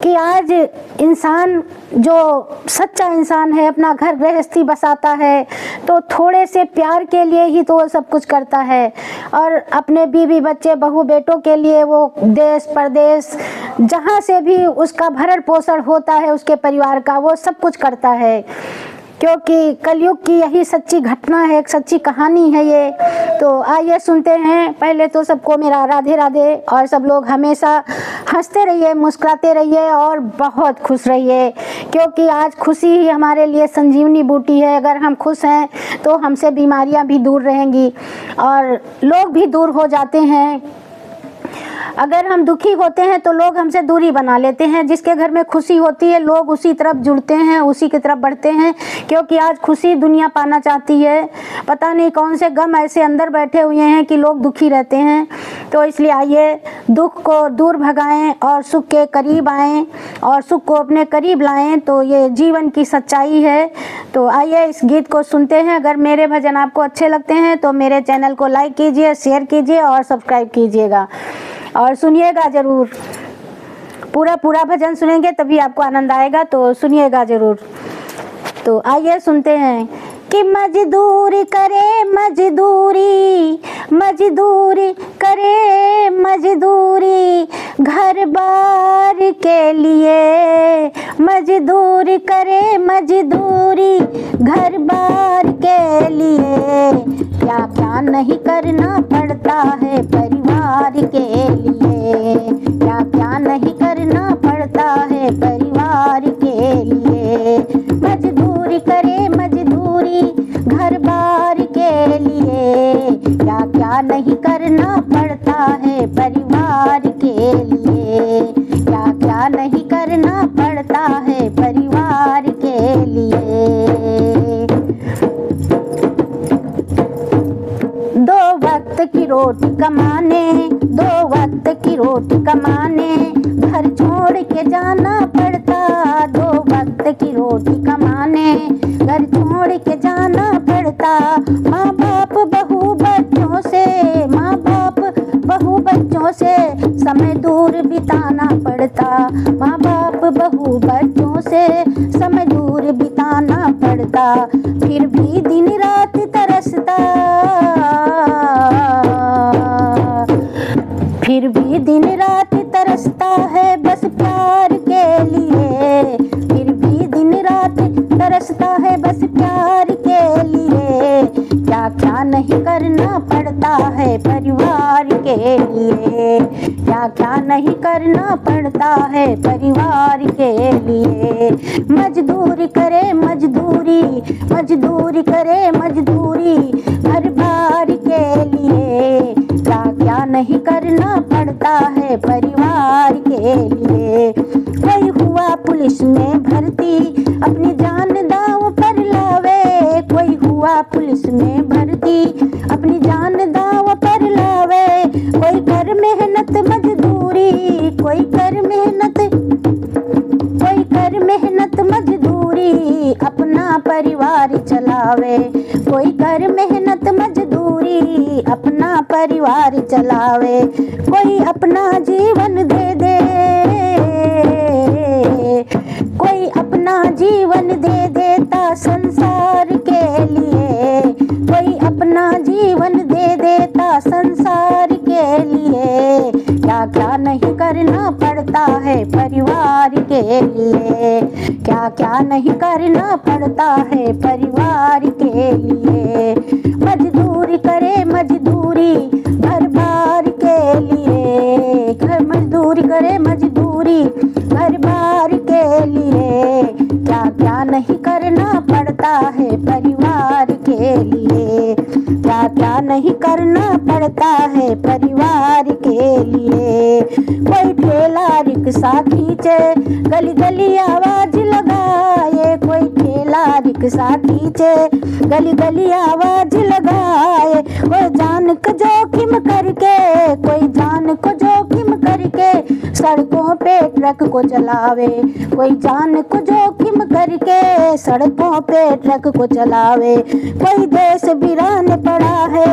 कि आज इंसान जो सच्चा इंसान है अपना घर गृहस्थी बसाता है तो थोड़े से प्यार के लिए ही तो वो सब कुछ करता है, और अपने बीवी बच्चे बहू बेटों के लिए वो देश परदेश जहाँ से भी उसका भरण पोषण होता है उसके परिवार का वो सब कुछ करता है, क्योंकि कलयुग की यही सच्ची घटना है, एक सच्ची कहानी है ये। तो आइए सुनते हैं। पहले तो सबको मेरा राधे राधे, और सब लोग हमेशा हंसते रहिए, मुस्कुराते रहिए और बहुत खुश रहिए, क्योंकि आज खुशी ही हमारे लिए संजीवनी बूटी है। अगर हम खुश हैं तो हमसे बीमारियां भी दूर रहेंगी और लोग भी दूर हो जाते हैं। अगर हम दुखी होते हैं तो लोग हमसे दूरी बना लेते हैं। जिसके घर में खुशी होती है लोग उसी तरफ जुड़ते हैं, उसी की तरफ बढ़ते हैं, क्योंकि आज खुशी दुनिया पाना चाहती है। पता नहीं कौन से गम ऐसे अंदर बैठे हुए हैं कि लोग दुखी रहते हैं। तो इसलिए आइए दुख को दूर भगाएं और सुख के करीब आएं और सुख को अपने करीब लाएं, तो ये जीवन की सच्चाई है। तो आइए इस गीत को सुनते हैं। अगर मेरे भजन आपको अच्छे लगते हैं तो मेरे चैनल को लाइक कीजिए, शेयर कीजिए और सब्सक्राइब कीजिएगा और सुनिएगा ज़रूर। पूरा भजन सुनेंगे तभी आपको आनंद आएगा, तो सुनिएगा ज़रूर। तो आइए सुनते हैं कि मजदूरी करे मजदूरी, मजदूरी करे मजदूरी घर बार के लिए, मजदूरी करे मजदूरी घर बार के लिए, क्या क्या नहीं करना पड़ता है परिवार के लिए, क्या क्या नहीं करना पड़ता है परिवार के लिए, मजदूरी करे मजदूरी घर बार के लिए, क्या क्या नहीं करना पड़ता है परिवार के लिए, क्या क्या नहीं करना पड़ता है परिवार के लिए। दो वक्त की रोटी कमाने, दो वक्त की रोटी कमाने घर छोड़ के जाना पड़ता, दो वक्त की रोटी कमाने घर छोड़ के जाना पड़ता, माँ बाप बहू बच्चों से, माँ बाप बहू बच्चों से समय दूर बिताना पड़ता, माँ बाप बहू बच्चों से समय दूर बिताना पड़ता, फिर भी दिन रात तरसता, फिर भी दिन रात तरसता है बस प्यार के लिए, फिर भी दिन रात तरसता है बस प्यार के लिए, क्या क्या नहीं करना पड़ता है परिवार के लिए, क्या क्या नहीं करना पड़ता है परिवार के लिए, मजदूरी करे मजदूरी, मजदूरी करे मजदूरी घर बार के लिए, क्या क्या नहीं करना पड़ता है परिवार के लिए। कोई हुआ पुलिस में भर्ती अपनी जान दांव पर लावे, कोई हुआ पुलिस में भर्ती अपनी जान दांव पर लावे, कोई कर मेहनत मजदूरी, कोई कर मेहनत, कोई कर मेहनत मजदूरी अपना परिवार चलावे, कोई कर मेहनत मजदूरी अपना परिवार चलावे, कोई अपना जीवन दे दे, कोई अपना जीवन दे देता संसार के लिए, कोई अपना जीवन दे देता संसार के लिए, क्या क्या नहीं करना पड़ता है परिवार के लिए, क्या क्या नहीं करना पड़ता है परिवार के लिए, मजदूरी करे मजदूरी घर बार के लिए, घर मजदूरी करे मजदूरी घर बार के लिए, क्या क्या नहीं करना पड़ता है परिवार के लिए, क्या क्या नहीं करना पड़ता है परिवार के लिए। कोई ठेला रिक्शा खींचे गली गली आवाज लगाए, कोई ठेला रिक्शा खींचे गली गली आवाज लगाए, कोई जान को जोखिम करके, कोई जान को जोखिम करके सड़कों पे ट्रक को चलावे, कोई जान को जोखिम करके सड़कों पे ट्रक को चलावे, कोई देश वीरान पड़ा है,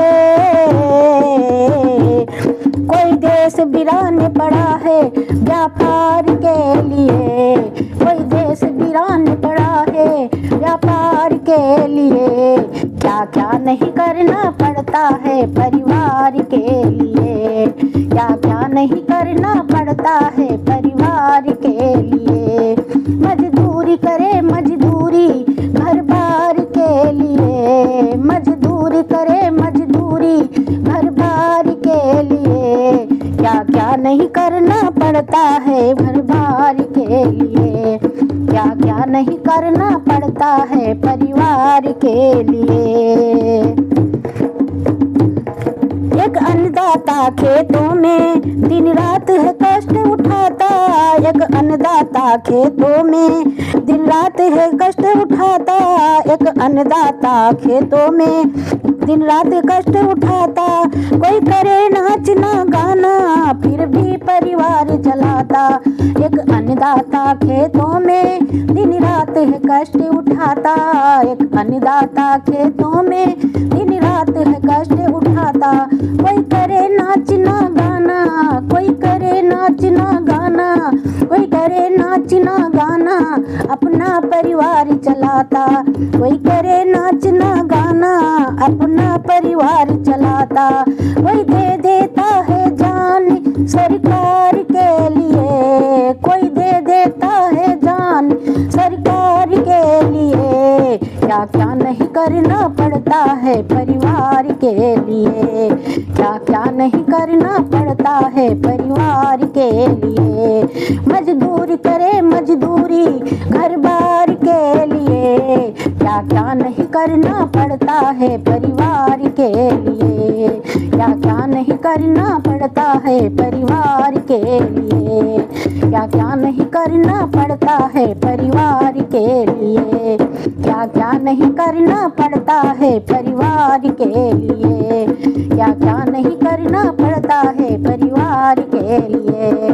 कोई देश वीरान पड़ा है व्यापार के लिए, कोई देश वीरान पड़ा है व्यापार के लिए। क्या क्या नहीं करना पड़ता है परिवार के लिए, क्या क्या नहीं करना पड़ता है परिवार के लिए। मजदूरी करे मजदूरी घर बार के लिए, मजदूरी करे मजदूरी घर बार के लिए। क्या क्या नहीं करना पड़ता है घर बार के लिए, क्या क्या नहीं करना पड़ता है परिवार के लिए। एक अन्नदाता खेतों में दिन रात है कष्ट उठाता, एक अन्नदाता खेतों में दिन रात है कष्ट उठाता, एक अन्नदाता खेतों में दिन रात कष्ट उठाता। कोई करे नाच ना गाना फिर भी परिवार चलाता, एक अन्नदाता खेतों में दिन रात है कष्ट उठाता, एक अन्नदाता खेतों में दिन रात है कष्ट उठाता। कोई करे नाच ना गाना, कोई करे नाच ना गाना, कोई करे नाच ना गाना अपना परिवार चलाता, कोई करे नाच ना गाना अपना परिवार चलाता। कोई दे देता है जान सरकार के लिए, कोई दे देता है जान सरकार के लिए। क्या क्या नहीं करना पड़ता है परिवार के लिए, क्या क्या नहीं करना पड़ता है परिवार के लिए। मजदूरी करे मजदूरी घर बार के लिए, क्या क्या नहीं करना पड़ता है परिवार के लिए, क्या क्या नहीं करना पड़ता है परिवार के लिए, क्या क्या नहीं करना पड़ता है परिवार के लिए, क्या क्या नहीं करना पड़ता है परिवार के लिए, क्या क्या नहीं करना पड़ता है परिवार के लिए।